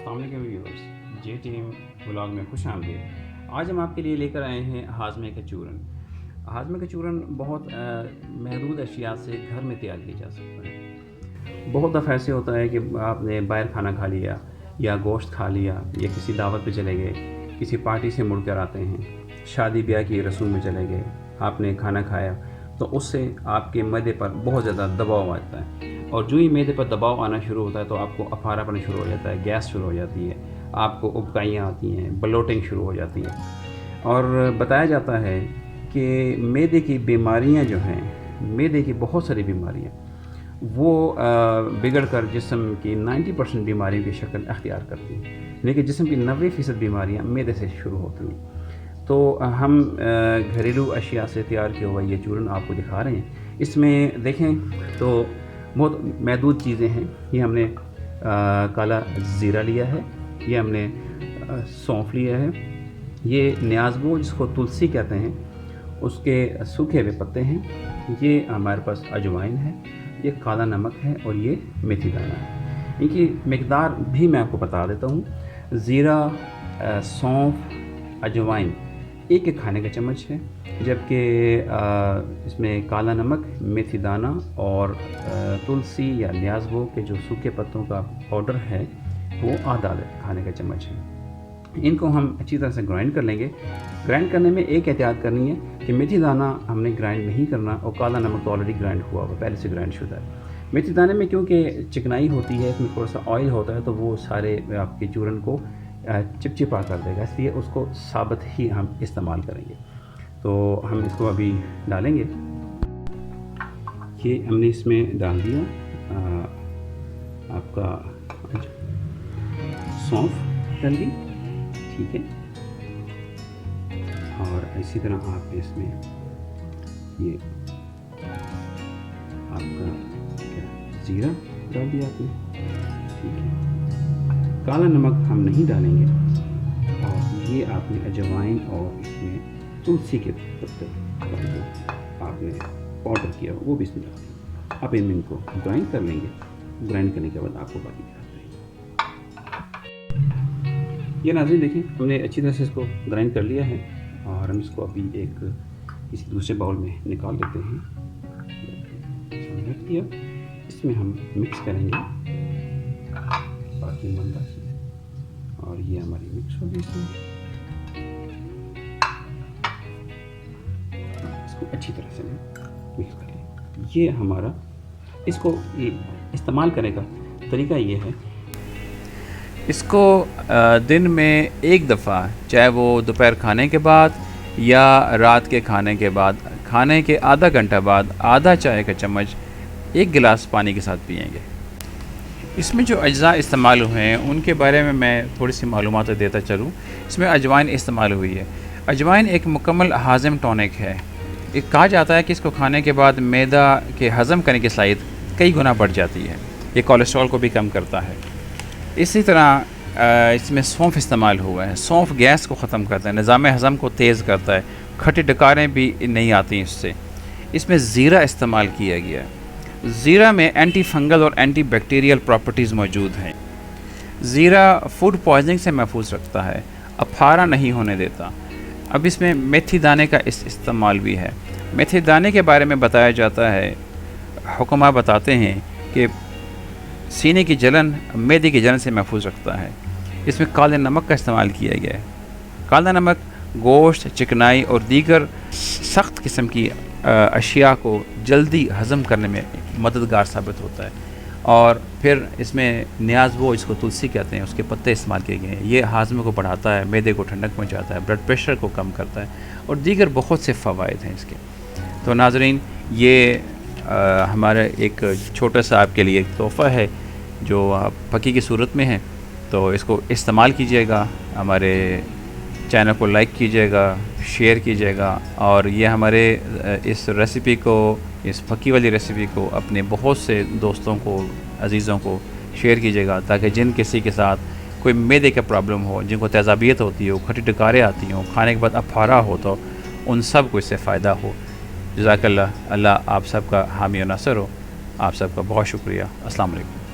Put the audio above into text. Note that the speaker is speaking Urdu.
السلام علیکم ویورز، جے ٹیم ولاگ میں خوش آمدید۔ آج ہم آپ کے لیے لے کر آئے ہیں ہاضمے کا چورن۔ ہاضمے کا چورن بہت محدود اشیاء سے گھر میں تیار کیا جا سکتا ہے۔ بہت دفعہ ایسے ہوتا ہے کہ آپ نے باہر کھانا کھا لیا یا گوشت کھا لیا یا کسی دعوت پہ چلے گئے، کسی پارٹی سے مڑ کر آتے ہیں، شادی بیاہ کی رسوم میں چلے گئے، آپ نے کھانا کھایا تو اس سے آپ کے معدے پر بہت زیادہ دباؤ آتا ہے، اور جو ہی معدے پر دباؤ آنا شروع ہوتا ہے تو آپ کو افارہ پڑنا شروع ہو جاتا ہے، گیس شروع ہو جاتی ہے، آپ کو ابکائیاں آتی ہیں، بلوٹنگ شروع ہو جاتی ہے۔ اور بتایا جاتا ہے کہ معدے کی بیماریاں جو ہیں، معدے کی بہت ساری بیماریاں وہ بگڑ کر جسم کی 90% بیماریوں کی شکل اختیار کرتی ہیں، لیکن جسم کی 90% بیماریاں معدے سے شروع ہوتی ہیں۔ تو ہم گھریلو اشیاء سے تیار کیا ہوا یہ چورن آپ کو دکھا رہے ہیں۔ اس میں دیکھیں تو بہت محدود چیزیں ہیں۔ یہ ہم نے کالا زیرہ لیا ہے، یہ ہم نے سونف لیا ہے، یہ نیازگو جس کو تلسی کہتے ہیں اس کے سوکھے ہوئے پتے ہیں، یہ ہمارے پاس اجوائن ہے، یہ کالا نمک ہے، اور یہ میتھی دانہ ہے۔ ان کی مقدار بھی میں آپ کو بتا دیتا ہوں۔ زیرہ، سونف، اجوائن ایک کھانے کا چمچ ہے، جبکہ اس میں کالا نمک، میتھی دانہ اور تلسی یا نیازگو کے جو سوکھے پتوں کا پاؤڈر ہے وہ آدھا کھانے کا چمچ ہے۔ ان کو ہم اچھی طرح سے گرائنڈ کر لیں گے۔ گرائنڈ کرنے میں ایک احتیاط کرنی ہے کہ میتھی دانہ ہم نے گرائنڈ نہیں کرنا، اور کالا نمک تو آلریڈی گرائنڈ ہوا ہوا پہلے سے گرائنڈ شدہ ہے۔ میتھی دانے میں کیونکہ چکنائی ہوتی ہے، اس میں تھوڑا سا آئل ہوتا ہے، تو وہ سارے آپ کے چورن کو چپچپا کر دے گا، اس لیے اس کو ثابت ہی ہم استعمال کریں گے۔ تو ہم اس کو ابھی ڈالیں گے۔ یہ ہم نے اس میں ڈال دیا آپ کا سونف ڈال دی، ٹھیک ہے، اور اسی طرح آپ اس میں یہ آپ کا زیرہ ڈال دیا آپ نے، ٹھیک ہے۔ کالا نمک ہم نہیں ڈالیں گے، اور یہ آپ نے اجوائن اور اس میں تلسی کے پتے کا جو آپ نے پاؤڈر کیا وہ بھی اس میں ڈال دیں۔ اب ان کو گرائنڈ کر لیں گے۔ گرائنڈ کرنے کے بعد آپ کو باقی دکھاتے ہیں۔ یہ ناظرین دیکھیں، ہم نے اچھی طرح سے اس کو گرائنڈ کر لیا ہے، اور ہم اس کو ابھی ایک کسی دوسرے باؤل میں نکال لیتے ہیں۔ رکھ دیا، اس میں ہم مکس کریں گے باقی مندہ سے، اور یہ ہماری مکس ہوگی۔ اس میں اس کو اچھی طرح سے مکس کر لیں۔ یہ ہمارا اس کو استعمال کرنے کا طریقہ یہ ہے، اس کو دن میں ایک دفعہ، چاہے وہ دوپہر کھانے کے بعد یا رات کے کھانے کے بعد، کھانے کے آدھا گھنٹہ بعد آدھا چائے کا چمچ ایک گلاس پانی کے ساتھ پئیں گے۔ اس میں جو اجزاء استعمال ہوئے ہیں ان کے بارے میں تھوڑی سی معلومات دیتا چلوں۔ اس میں اجوائن استعمال ہوئی ہے۔ اجوائن ایک مکمل ہاضم ٹونک ہے۔ کہا جاتا ہے کہ اس کو کھانے کے بعد معدہ کے ہضم کرنے کی صلاحیت کئی گنا بڑھ جاتی ہے۔ یہ کولیسٹرول کو بھی کم کرتا ہے۔ اسی طرح اس میں سونف استعمال ہوا ہے۔ سونف گیس کو ختم کرتا ہے، نظام ہضم کو تیز کرتا ہے، کھٹی ڈکاریں بھی نہیں آتی اس سے۔ اس میں زیرہ استعمال کیا گیا ہے۔ زیرہ میں اینٹی فنگل اور اینٹی بیکٹیریل پراپرٹیز موجود ہیں۔ زیرہ فوڈ پوائزننگ سے محفوظ رکھتا ہے، افارہ نہیں ہونے دیتا۔ اب اس میں میتھی دانے کا استعمال بھی ہے۔ میتھی دانے کے بارے میں بتایا جاتا ہے، حکماء بتاتے ہیں کہ سینے کی جلن، معدے کی جلن سے محفوظ رکھتا ہے۔ اس میں کالے نمک کا استعمال کیا گیا ہے۔ کالا نمک گوشت، چکنائی اور دیگر سخت قسم کی اشیاء کو جلدی ہضم کرنے میں مددگار ثابت ہوتا ہے۔ اور پھر اس میں نیازگو، اس کو تلسی کہتے ہیں، اس کے پتے استعمال کیے گئے ہیں۔ یہ ہاضمے کو بڑھاتا ہے، معدے کو ٹھنڈک پہنچاتا ہے، بلڈ پریشر کو کم کرتا ہے، اور دیگر بہت سے فوائد ہیں اس کے۔ تو ناظرین، یہ ہمارا ایک چھوٹا سا آپ کے لیے ایک تحفہ ہے جو پکی کی صورت میں ہے۔ تو اس کو استعمال کیجیے گا، ہمارے چینل کو لائک کیجیے گا، شیئر کیجیے گا، اور یہ ہمارے اس ریسیپی کو، اس پکی والی ریسیپی کو اپنے بہت سے دوستوں کو، عزیزوں کو شیئر کیجیے گا، تاکہ جن کسی کے ساتھ کوئی معدے کا پرابلم ہو، جن کو تیزابیت ہوتی ہو، کھٹی ڈکاریں آتی ہوں، کھانے کے بعد افارہ ہو، تو ان سب کو اس سے فائدہ ہو۔ جزاک اللہ۔ اللہ آپ سب کا حامی و ناصر ہو۔ آپ سب کا بہت شکریہ۔ السلام علیکم۔